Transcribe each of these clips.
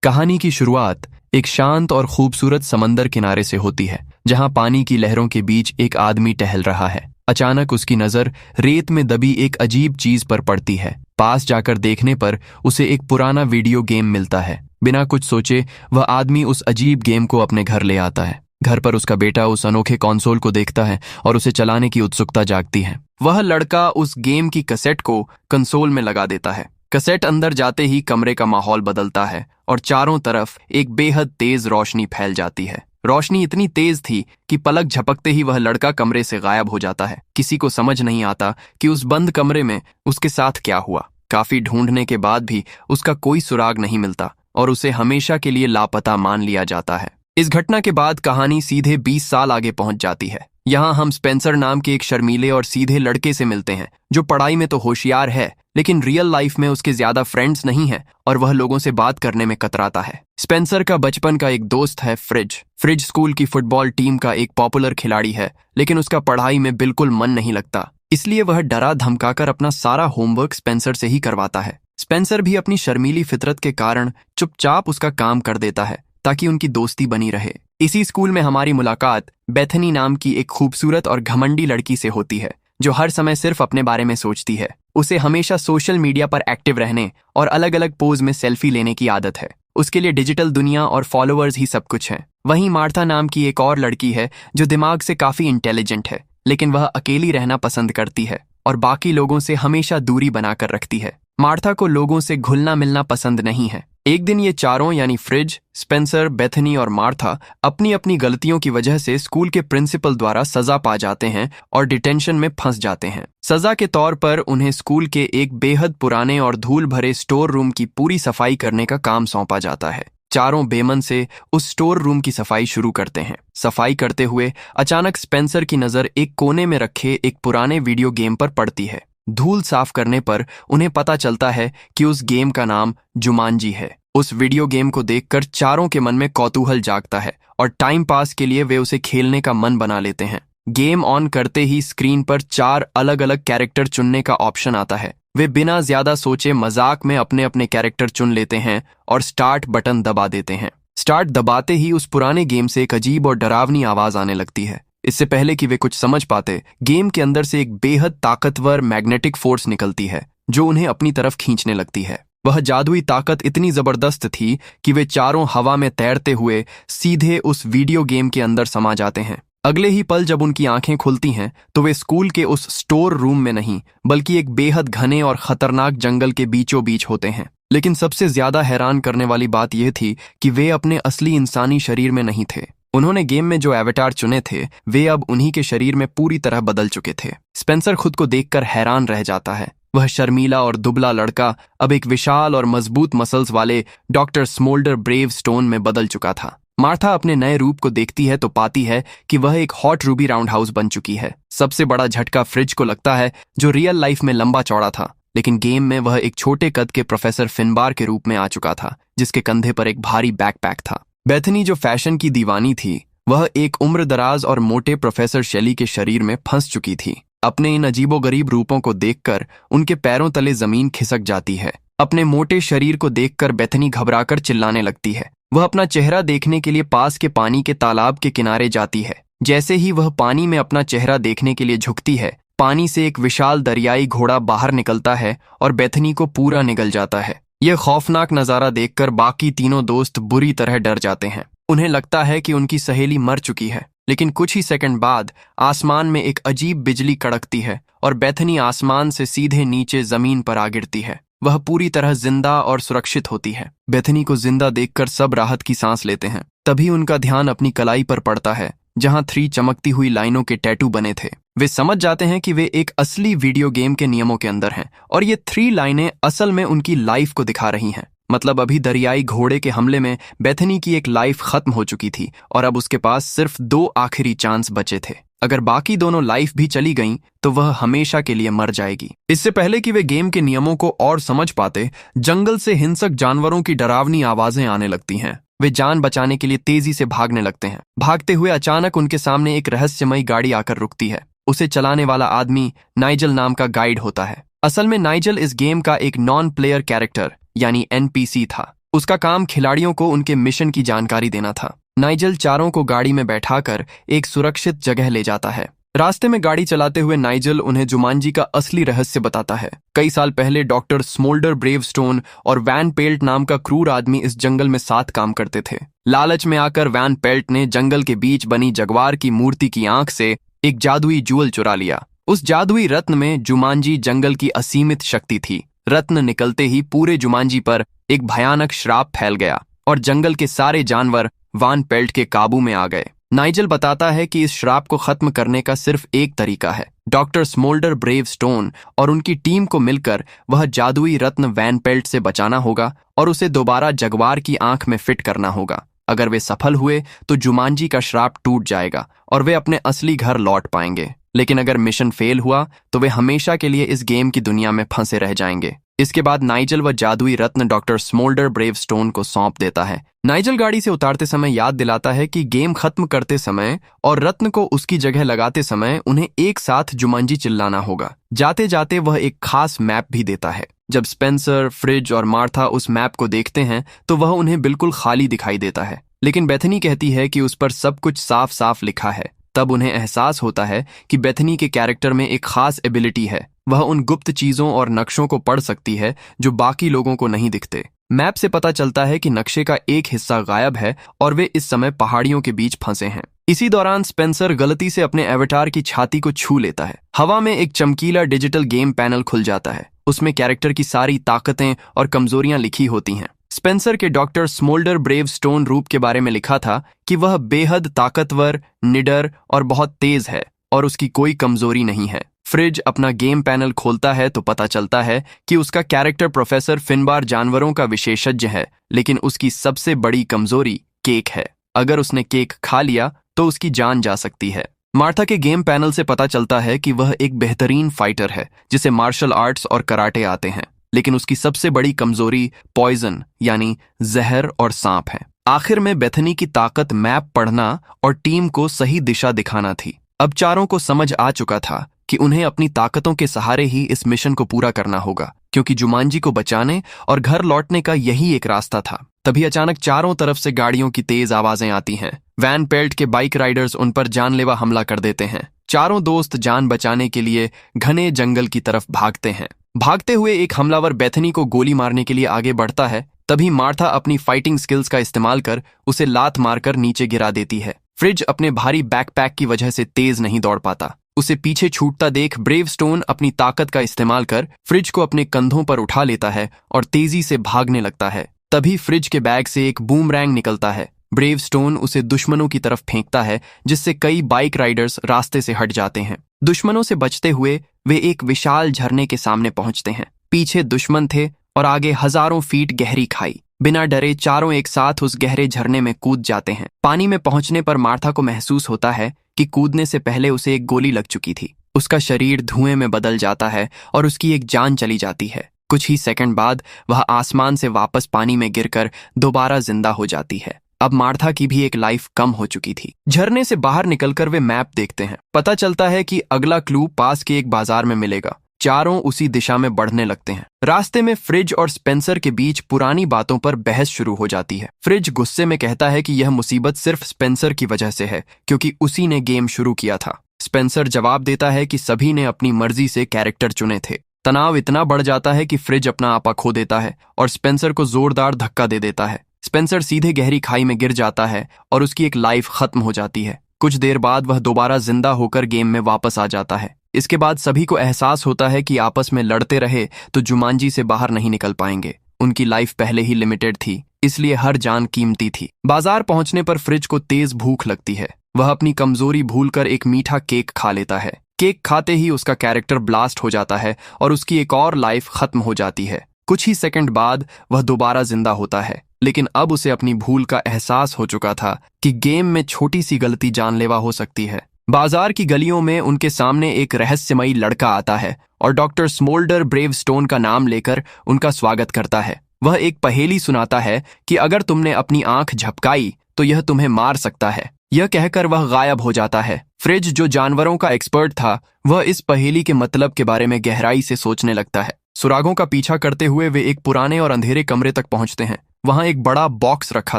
कहानी की शुरुआत एक शांत और खूबसूरत समंदर किनारे से होती है, जहां पानी की लहरों के बीच एक आदमी टहल रहा है। अचानक उसकी नजर रेत में दबी एक अजीब चीज पर पड़ती है। पास जाकर देखने पर उसे एक पुराना वीडियो गेम मिलता है। बिना कुछ सोचे वह आदमी उस अजीब गेम को अपने घर ले आता है। घर पर उसका बेटा उस अनोखे कंसोल को देखता है और उसे चलाने की उत्सुकता जागती है। वह लड़का उस गेम की कैसेट को कंसोल में लगा देता है। कैसेट अंदर जाते ही कमरे का माहौल बदलता है और चारों तरफ एक बेहद तेज रोशनी फैल जाती है। रोशनी इतनी तेज थी कि पलक झपकते ही वह लड़का कमरे से गायब हो जाता है। किसी को समझ नहीं आता कि उस बंद कमरे में उसके साथ क्या हुआ। काफी ढूंढने के बाद भी उसका कोई सुराग नहीं मिलता और उसे हमेशा के लिए लापता मान लिया जाता है। इस घटना के बाद कहानी सीधे 20 साल आगे पहुंच जाती है। यहाँ हम स्पेंसर नाम के एक शर्मीले और सीधे लड़के से मिलते हैं, जो पढ़ाई में तो होशियार है लेकिन रियल लाइफ में उसके ज्यादा फ्रेंड्स नहीं हैं और वह लोगों से बात करने में कतराता है। स्पेंसर का बचपन का एक दोस्त है फ्रिज। फ्रिज स्कूल की फुटबॉल टीम का एक पॉपुलर खिलाड़ी है, लेकिन उसका पढ़ाई में बिल्कुल मन नहीं लगता। इसलिए वह डरा धमकाकर अपना सारा होमवर्क स्पेंसर से ही करवाता है। स्पेंसर भी अपनी शर्मीली फितरत के कारण चुपचाप उसका काम कर देता है ताकि उनकी दोस्ती बनी रहे। इसी स्कूल में हमारी मुलाकात बेथनी नाम की एक खूबसूरत और घमंडी लड़की से होती है, जो हर समय सिर्फ अपने बारे में सोचती है। उसे हमेशा सोशल मीडिया पर एक्टिव रहने और अलग अलग पोज में सेल्फी लेने की आदत है। उसके लिए डिजिटल दुनिया और फॉलोअर्स ही सब कुछ है। वहीं मार्था नाम की एक और लड़की है, जो दिमाग से काफी इंटेलिजेंट है, लेकिन वह अकेली रहना पसंद करती है और बाकी लोगों से हमेशा दूरी बनाकर रखती है। मार्था को लोगों से घुलना मिलना पसंद नहीं है। एक दिन ये चारों यानी फ्रिज, स्पेंसर, बेथनी और मार्था अपनी अपनी गलतियों की वजह से स्कूल के प्रिंसिपल द्वारा सजा पा जाते हैं और डिटेंशन में फंस जाते हैं। सजा के तौर पर उन्हें स्कूल के एक बेहद पुराने और धूल भरे स्टोर रूम की पूरी सफाई करने का काम सौंपा जाता है। चारों बेमन से उस स्टोर रूम की सफाई शुरू करते हैं। सफाई करते हुए अचानक स्पेंसर की नजर एक कोने में रखे एक पुराने वीडियो गेम पर पड़ती है। धूल साफ करने पर उन्हें पता चलता है कि उस गेम का नाम जुमांजी है। उस वीडियो गेम को देखकर चारों के मन में कौतूहल जागता है और टाइम पास के लिए वे उसे खेलने का मन बना लेते हैं। गेम ऑन करते ही स्क्रीन पर 4 अलग अलग कैरेक्टर चुनने का ऑप्शन आता है। वे बिना ज्यादा सोचे मजाक में अपने अपने कैरेक्टर चुन लेते हैं और स्टार्ट बटन दबा देते हैं। स्टार्ट दबाते ही उस पुराने गेम से एक अजीब और डरावनी आवाज आने लगती है। इससे पहले कि वे कुछ समझ पाते, गेम के अंदर से एक बेहद ताकतवर मैग्नेटिक फोर्स निकलती है, जो उन्हें अपनी तरफ खींचने लगती है। वह जादुई ताकत इतनी जबरदस्त थी कि वे चारों हवा में तैरते हुए सीधे उस वीडियो गेम के अंदर समा जाते हैं। अगले ही पल जब उनकी आंखें खुलती हैं तो वे स्कूल के उस स्टोर रूम में नहीं, बल्कि एक बेहद घने और खतरनाक जंगल के बीचों बीच होते हैं। लेकिन सबसे ज्यादा हैरान करने वाली बात यह थी कि वे अपने असली इंसानी शरीर में नहीं थे। उन्होंने गेम में जो एवेटार चुने थे, वे अब उन्हीं के शरीर में पूरी तरह बदल चुके थे। स्पेंसर खुद को देखकर हैरान रह जाता है। वह शर्मीला और दुबला लड़का अब एक विशाल और मजबूत मसल्स वाले डॉक्टर स्मोल्डर ब्रेव स्टोन में बदल चुका था। मार्था अपने नए रूप को देखती है तो पाती है कि वह एक हॉट रूबी राउंड हाउस बन चुकी है। सबसे बड़ा झटका फ्रिज को लगता है, जो रियल लाइफ में लंबा चौड़ा था, लेकिन गेम में वह एक छोटे कद के प्रोफेसर फिनबार के रूप में आ चुका था, जिसके कंधे पर एक भारी बैकपैक था। बेथनी, जो फैशन की दीवानी थी, वह एक उम्रदराज और मोटे प्रोफेसर शेली के शरीर में फंस चुकी थी। अपने इन अजीबोगरीब रूपों को देखकर उनके पैरों तले जमीन खिसक जाती है। अपने मोटे शरीर को देखकर बेथनी घबराकर चिल्लाने लगती है। वह अपना चेहरा देखने के लिए पास के पानी के तालाब के किनारे जाती है। जैसे ही वह पानी में अपना चेहरा देखने के लिए झुकती है, पानी से एक विशाल दरियाई घोड़ा बाहर निकलता है और बेथनी को पूरा निगल जाता है। यह खौफनाक नजारा देखकर बाकी तीनों दोस्त बुरी तरह डर जाते हैं। उन्हें लगता है कि उनकी सहेली मर चुकी है, लेकिन कुछ ही सेकंड बाद आसमान में एक अजीब बिजली कड़कती है और बेथनी आसमान से सीधे नीचे जमीन पर आ गिरती है। वह पूरी तरह जिंदा और सुरक्षित होती है। बेथनी को जिंदा देखकर सब राहत की सांस लेते हैं। तभी उनका ध्यान अपनी कलाई पर पड़ता है, जहां 3 चमकती हुई लाइनों के टैटू बने थे। वे समझ जाते हैं कि वे एक असली वीडियो गेम के नियमों के अंदर हैं और ये 3 लाइनें असल में उनकी लाइफ को दिखा रही हैं। मतलब अभी दरियाई घोड़े के हमले में बेथनी की एक लाइफ खत्म हो चुकी थी और अब उसके पास सिर्फ 2 आखिरी चांस बचे थे। अगर बाकी दोनों लाइफ भी चली गईं तो वह हमेशा के लिए मर जाएगी। इससे पहले कि वे गेम के नियमों को और समझ पाते, जंगल से हिंसक जानवरों की डरावनी आवाजें आने लगती हैं। वे जान बचाने के लिए तेजी से भागने लगते हैं। भागते हुए अचानक उनके सामने एक रहस्यमयी गाड़ी आकर रुकती है। उसे चलाने वाला आदमी नाइजल नाम का गाइड होता है। असल में नाइजल इस गेम का एक नॉन प्लेयर कैरेक्टर यानी एनपीसी था। उसका काम खिलाड़ियों को उनके मिशन की जानकारी देना था। नाइजल चारों को गाड़ी में बैठाकर एक सुरक्षित जगह ले जाता है। रास्ते में गाड़ी चलाते हुए नाइजल उन्हें जुमांजी का असली रहस्य बताता है। कई साल पहले डॉक्टर स्मोल्डर ब्रेवस्टोन और वैन पेल्ट नाम का क्रूर आदमी इस जंगल में साथ काम करते थे। लालच में आकर वैन पेल्ट ने जंगल के बीच बनी जगवार की मूर्ति की आंख से एक जादुई जूअल चुरा लिया। उस जादुई रत्न में जुमांजी जंगल की असीमित शक्ति थी। रत्न निकलते ही पूरे जुमांजी पर एक भयानक श्राप फैल गया और जंगल के सारे जानवर वैन पेल्ट के काबू में आ गए। नाइजल बताता है कि इस श्राप को खत्म करने का सिर्फ एक तरीका है, डॉक्टर स्मोल्डर ब्रेवस्टोन और उनकी टीम को मिलकर वह जादुई रत्न वैन पेल्ट से बचाना होगा और उसे दोबारा जगवार की आंख में फिट करना होगा। अगर वे सफल हुए तो जुमांजी का श्राप टूट जाएगा और वे अपने असली घर लौट पाएंगे, लेकिन अगर मिशन फेल हुआ तो वे हमेशा के लिए इस गेम की दुनिया में फंसे रह जाएंगे। इसके बाद नाइजल वह जादुई रत्न डॉक्टर स्मोल्डर ब्रेवस्टोन को सौंप देता है। नाइजल गाड़ी से उतारते समय याद दिलाता है कि गेम खत्म करते समय और रत्न को उसकी जगह लगाते समय उन्हें एक साथ जुमांजी चिल्लाना होगा। जाते जाते वह एक खास मैप भी देता है। जब स्पेंसर, फ्रिज और मार्था उस मैप को देखते हैं तो वह उन्हें बिल्कुल खाली दिखाई देता है, लेकिन बेथनी कहती है कि उस पर सब कुछ साफ साफ लिखा है। तब उन्हें एहसास होता है कि बेथनी के कैरेक्टर में एक खास एबिलिटी है। वह उन गुप्त चीजों और नक्शों को पढ़ सकती है जो बाकी लोगों को नहीं दिखते। मैप से पता चलता है कि नक्शे का एक हिस्सा गायब है और वे इस समय पहाड़ियों के बीच फंसे हैं। इसी दौरान स्पेंसर गलती से अपने एवेटार की छाती को छू लेता है। हवा में एक चमकीला डिजिटल गेम पैनल खुल जाता है। उसमें कैरेक्टर की सारी ताकतें और कमजोरियां लिखी होती हैं। स्पेंसर के डॉक्टर स्मोल्डर ब्रेवस्टोन रूप के बारे में लिखा था कि वह बेहद ताकतवर, निडर और बहुत तेज है और उसकी कोई कमजोरी नहीं है। फ्रिज अपना गेम पैनल खोलता है तो पता चलता है कि उसका कैरेक्टर प्रोफेसर फिनबार जानवरों का विशेषज्ञ है, लेकिन उसकी सबसे बड़ी कमजोरी केक है। अगर उसने केक खा लिया तो उसकी जान जा सकती है। मार्था के गेम पैनल से पता चलता है कि वह एक बेहतरीन फाइटर है जिसे मार्शल आर्ट्स और कराटे आते हैं, लेकिन उसकी सबसे बड़ी कमजोरी पॉइजन यानी जहर और सांप है। आखिर में बेथनी की ताकत मैप पढ़ना और टीम को सही दिशा दिखाना थी। अब चारों को समझ आ चुका था कि उन्हें अपनी ताकतों के सहारे ही इस मिशन को पूरा करना होगा, क्योंकि जुमांजी को बचाने और घर लौटने का यही एक रास्ता था। तभी अचानक चारों तरफ से गाड़ियों की तेज आवाजें आती हैं। वैन पेल्ट के बाइक राइडर्स उन पर जानलेवा हमला कर देते हैं। चारों दोस्त जान बचाने के लिए घने जंगल की तरफ भागते हैं। भागते हुए एक हमलावर बेथनी को गोली मारने के लिए आगे बढ़ता है। तभी मार्था अपनी फाइटिंग स्किल्स का इस्तेमाल कर उसे लात मारकर नीचे गिरा देती है। फ्रिज अपने भारी बैकपैक की वजह से तेज नहीं दौड़ पाता। उसे पीछे छूटता देख ब्रेवस्टोन अपनी ताकत का इस्तेमाल कर फ्रिज को अपने कंधों पर उठा लेता है और तेजी से भागने लगता है। तभी फ्रिज के बैग से एक बूमरैंग निकलता है। ब्रेवस्टोन उसे दुश्मनों की तरफ फेंकता है, जिससे कई बाइक राइडर्स रास्ते से हट जाते हैं। दुश्मनों से बचते हुए वे एक विशाल झरने के सामने पहुंचते हैं। पीछे दुश्मन थे और आगे हजारों फीट गहरी खाई। बिना डरे चारों एक साथ उस गहरे झरने में कूद जाते हैं। पानी में पहुंचने पर मार्था को महसूस होता है कि कूदने से पहले उसे एक गोली लग चुकी थी। उसका शरीर धुएं में बदल जाता है और उसकी एक जान चली जाती है। कुछ ही सेकंड बाद वह आसमान से वापस पानी में गिरकर दोबारा जिंदा हो जाती है। अब मार्था की भी एक लाइफ कम हो चुकी थी। झरने से बाहर निकलकर वे मैप देखते हैं। पता चलता है कि अगला क्लू पास के एक बाजार में मिलेगा। चारों उसी दिशा में बढ़ने लगते हैं। रास्ते में फ्रिज और स्पेंसर के बीच पुरानी बातों पर बहस शुरू हो जाती है। फ्रिज गुस्से में कहता है कि यह मुसीबत सिर्फ स्पेंसर की वजह से है, क्योंकि उसी ने गेम शुरू किया था। स्पेंसर जवाब देता है कि सभी ने अपनी मर्जी से कैरेक्टर चुने थे। तनाव इतना बढ़ जाता है कि फ्रिज अपना आपा खो देता है और स्पेंसर को जोरदार धक्का दे देता है। स्पेंसर सीधे गहरी खाई में गिर जाता है और उसकी एक लाइफ खत्म हो जाती है। कुछ देर बाद वह दोबारा जिंदा होकर गेम में वापस आ जाता है। इसके बाद सभी को एहसास होता है कि आपस में लड़ते रहे तो जुमांजी से बाहर नहीं निकल पाएंगे। उनकी लाइफ पहले ही लिमिटेड थी, इसलिए हर जान कीमती थी। बाजार पहुंचने पर फ्रिज को तेज भूख लगती है। वह अपनी कमजोरी भूलकर एक मीठा केक खा लेता है। केक खाते ही उसका कैरेक्टर ब्लास्ट हो जाता है और उसकी एक और लाइफ खत्म हो जाती है। कुछ ही सेकंड बाद वह दोबारा जिंदा होता है, लेकिन अब उसे अपनी भूल का एहसास हो चुका था कि गेम में छोटी सी गलती जानलेवा हो सकती है। बाजार की गलियों में उनके सामने एक रहस्यमयी लड़का आता है और डॉक्टर स्मोल्डर ब्रेवस्टोन का नाम लेकर उनका स्वागत करता है। वह एक पहेली सुनाता है कि अगर तुमने अपनी आंख झपकाई तो यह तुम्हें मार सकता है। यह कहकर वह गायब हो जाता है। फ्रिज, जो जानवरों का एक्सपर्ट था, वह इस पहेली के मतलब के बारे में गहराई से सोचने लगता है। सुरागों का पीछा करते हुए वे एक पुराने और अंधेरे कमरे तक पहुंचते हैं। वहां एक बड़ा बॉक्स रखा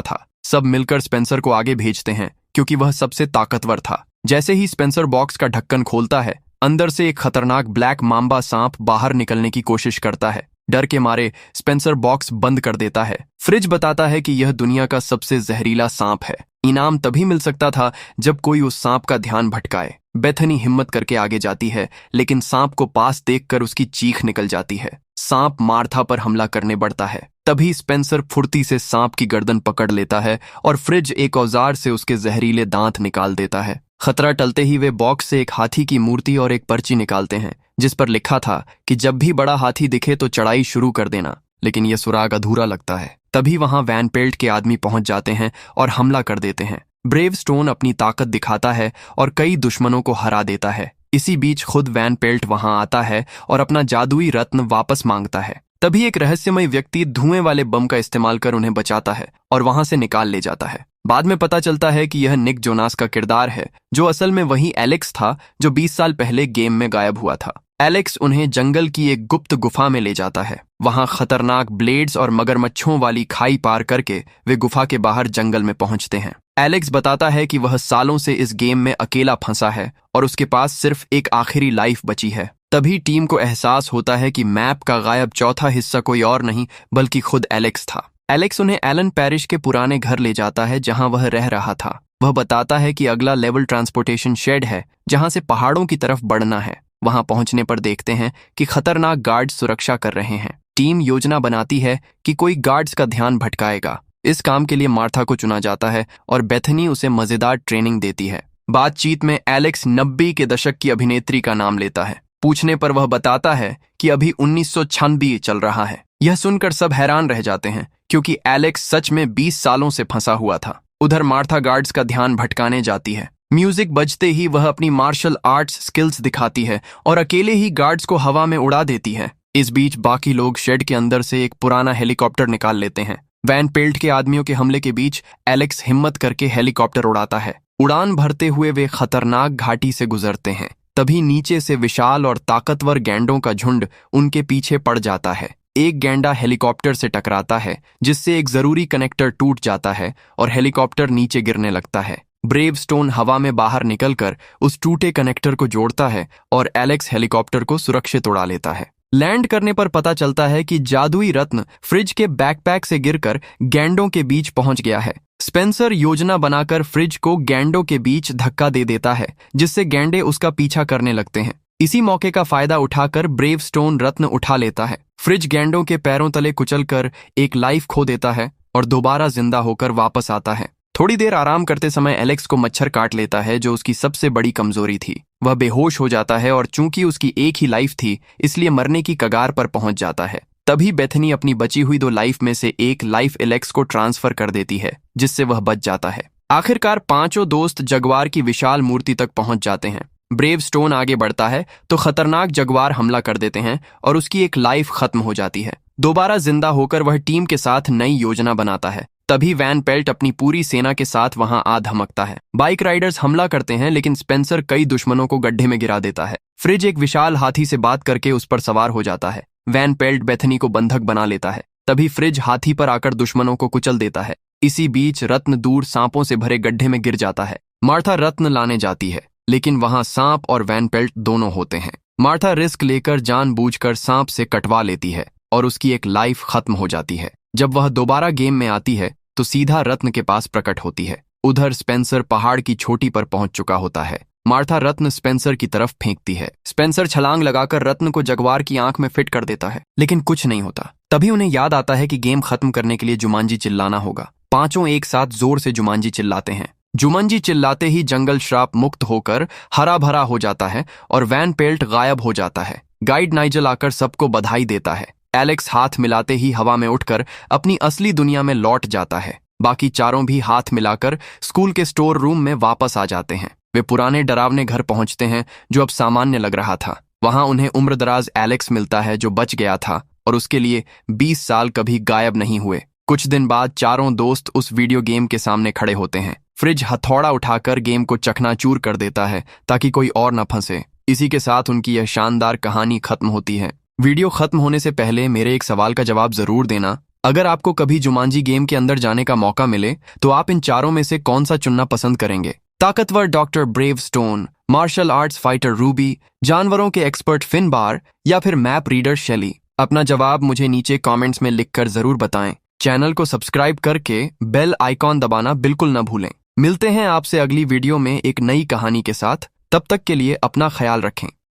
था। सब मिलकर स्पेंसर को आगे भेजते हैं क्योंकि वह सबसे ताकतवर था। जैसे ही स्पेंसर बॉक्स का ढक्कन खोलता है, अंदर से एक खतरनाक ब्लैक मांबा सांप बाहर निकलने की कोशिश करता है। डर के मारे स्पेंसर बॉक्स बंद कर देता है। फ्रिज बताता है कि यह दुनिया का सबसे जहरीला सांप है। इनाम तभी मिल सकता था जब कोई उस सांप का ध्यान भटकाए। बेथनी हिम्मत करके आगे जाती है, लेकिन सांप को पास देखकर उसकी चीख निकल जाती है। सांप मार्था पर हमला करने बढ़ता है। तभी स्पेंसर फुर्ती से सांप की गर्दन पकड़ लेता है और फ्रिज एक औजार से उसके जहरीले दांत निकाल देता है। खतरा टलते ही वे बॉक्स से एक हाथी की मूर्ति और एक पर्ची निकालते हैं जिस पर लिखा था कि जब भी बड़ा हाथी दिखे तो चढ़ाई शुरू कर देना। लेकिन यह सुराग अधूरा लगता है। तभी वहां वैन पेल्ट के आदमी पहुंच जाते हैं और हमला कर देते हैं। ब्रेवस्टोन अपनी ताकत दिखाता है और कई दुश्मनों को हरा देता है। इसी बीच खुद वैन पेल्ट वहां आता है और अपना जादुई रत्न वापस मांगता है। तभी एक रहस्यमय व्यक्ति धुएं वाले बम का इस्तेमाल कर उन्हें बचाता है और वहां से निकाल ले जाता है। बाद में पता चलता है कि यह निक जोनास का किरदार है, जो असल में वही एलेक्स था जो 20 साल पहले गेम में गायब हुआ था। एलेक्स उन्हें जंगल की एक गुप्त गुफा में ले जाता है। वहां खतरनाक ब्लेड्स और मगरमच्छों वाली खाई पार करके वे गुफा के बाहर जंगल में पहुंचते हैं। एलेक्स बताता है कि वह सालों से इस गेम में अकेला फंसा है और उसके पास सिर्फ एक आखिरी लाइफ बची है। तभी टीम को एहसास होता है कि मैप का गायब चौथा हिस्सा कोई और नहीं बल्कि खुद एलेक्स था। एलेक्स उन्हें एलन पैरिश के पुराने घर ले जाता है जहां वह रह रहा था। वह बताता है कि अगला लेवल ट्रांसपोर्टेशन शेड है जहां से पहाड़ों की तरफ बढ़ना है। वहां पहुंचने पर देखते हैं कि खतरनाक गार्ड्स सुरक्षा कर रहे हैं। टीम योजना बनाती है कि कोई गार्ड्स का ध्यान भटकाएगा। इस काम के लिए मार्था को चुना जाता है और बेथनी उसे मजेदार ट्रेनिंग देती है। बातचीत में एलेक्स 90 के दशक की अभिनेत्री का नाम लेता है। पूछने पर वह बताता है कि अभी 1996 चल रहा है। यह सुनकर सब हैरान रह जाते हैं क्योंकि एलेक्स सच में 20 सालों से फंसा हुआ था। उधर मार्था गार्ड्स का ध्यान भटकाने जाती है। म्यूजिक बजते ही वह अपनी मार्शल आर्ट्स स्किल्स दिखाती है और अकेले ही गार्ड्स को हवा में उड़ा देती है। इस बीच बाकी लोग शेड के अंदर से एक पुराना हेलीकॉप्टर निकाल लेते हैं। वैन पेल्ट के आदमियों के हमले के बीच एलेक्स हिम्मत करके हेलीकॉप्टर उड़ाता है। उड़ान भरते हुए वे खतरनाक घाटी से गुजरते हैं। तभी नीचे से विशाल और ताकतवर गैंडों का झुंड उनके पीछे पड़ जाता है। एक गैंडा हेलीकॉप्टर से टकराता है जिससे एक जरूरी कनेक्टर टूट जाता है और हेलीकॉप्टर नीचे गिरने लगता है। ब्रेवस्टोन हवा में बाहर निकलकर उस टूटे कनेक्टर को जोड़ता है और एलेक्स हेलीकॉप्टर को सुरक्षित उड़ा लेता है। लैंड करने पर पता चलता है कि जादुई रत्न फ्रिज के बैकपैक से गिरकर गैंडों के बीच पहुंच गया है। स्पेंसर योजना बनाकर फ्रिज को गैंडों के बीच धक्का दे देता है जिससे गैंडे उसका पीछा करने लगते हैं। इसी मौके का फायदा उठाकर ब्रेवस्टोन रत्न उठा लेता है। फ्रिज गैंडों के पैरों तले कुचलकर एक लाइफ खो देता है और दोबारा जिंदा होकर वापस आता है। थोड़ी देर आराम करते समय एलेक्स को मच्छर काट लेता है जो उसकी सबसे बड़ी कमजोरी थी। वह बेहोश हो जाता है और चूंकि उसकी एक ही लाइफ थी इसलिए मरने की कगार पर पहुंच जाता है। तभी बेथनी अपनी बची हुई 2 लाइफ में से एक लाइफ एलेक्स को ट्रांसफर कर देती है जिससे वह बच जाता है। आखिरकार पांचों दोस्त जगुआर की विशाल मूर्ति तक पहुंच जाते हैं। ब्रेवस्टोन आगे बढ़ता है तो खतरनाक जगुआर हमला कर देते हैं और उसकी एक लाइफ खत्म हो जाती है। दोबारा जिंदा होकर वह टीम के साथ नई योजना बनाता है। तभी वैन पेल्ट अपनी पूरी सेना के साथ वहां आ धमकता है। बाइक राइडर्स हमला करते हैं लेकिन स्पेंसर कई दुश्मनों को गड्ढे में गिरा देता है। फ्रिज एक विशाल हाथी से बात करके उस पर सवार हो जाता है। वैन पेल्ट बेथनी को बंधक बना लेता है। तभी फ्रिज हाथी पर आकर दुश्मनों को कुचल देता है। इसी बीच रत्न दूर सांपों से भरे गड्ढे में गिर जाता है। मार्था रत्न लाने जाती है लेकिन वहां सांप और वैन पेल्ट दोनों होते हैं। मार्था रिस्क लेकर जानबूझकर सांप से कटवा लेती है और उसकी एक लाइफ खत्म हो जाती है। जब वह दोबारा गेम में आती है तो सीधा रत्न के पास प्रकट होती है। उधर स्पेंसर पहाड़ की चोटी पर पहुंच चुका होता है। मार्था रत्न स्पेंसर की तरफ फेंकती है। स्पेंसर छलांग लगाकर रत्न को जगुआर की आंख में फिट कर देता है लेकिन कुछ नहीं होता। तभी उन्हें याद आता है कि गेम खत्म करने के लिए जुमांजी चिल्लाना होगा। पांचों एक साथ जोर से जुमांजी चिल्लाते हैं। जुमांजी चिल्लाते ही जंगल श्राप मुक्त होकर हरा भरा हो जाता है और वैन पेल्ट गायब हो जाता है। गाइड नाइजल आकर सबको बधाई देता है। एलेक्स हाथ मिलाते ही हवा में उठकर अपनी असली दुनिया में लौट जाता है। बाकी चारों भी हाथ मिलाकर स्कूल के स्टोर रूम में वापस आ जाते हैं। वे पुराने डरावने घर पहुंचते हैं जो अब सामान्य लग रहा था। वहां उन्हें उम्रदराज एलेक्स मिलता है जो बच गया था और उसके लिए 20 साल कभी गायब नहीं हुए। कुछ दिन बाद चारों दोस्त उस वीडियो गेम के सामने खड़े होते हैं। फ्रिज हथौड़ा उठाकर गेम को चकनाचूर कर देता है ताकि कोई और न फंसे। इसी के साथ उनकी यह शानदार कहानी खत्म होती है। वीडियो खत्म होने से पहले मेरे एक सवाल का जवाब जरूर देना। अगर आपको कभी जुमांजी गेम के अंदर जाने का मौका मिले तो आप इन चारों में से कौन सा चुनना पसंद करेंगे? ताकतवर doctor brave stone, martial arts fighter Ruby, जानवरों के एक्सपर्ट फिनबार या फिर मैप रीडर शेली? अपना जवाब मुझे नीचे कमेंट्स में लिखकर जरूर बताएं। चैनल को सब्सक्राइब करके बेल आइकॉन दबाना बिल्कुल न भूलें। मिलते हैं आपसे अगली वीडियो में एक नई कहानी के साथ। तब तक के लिए अपना ख्याल रखें।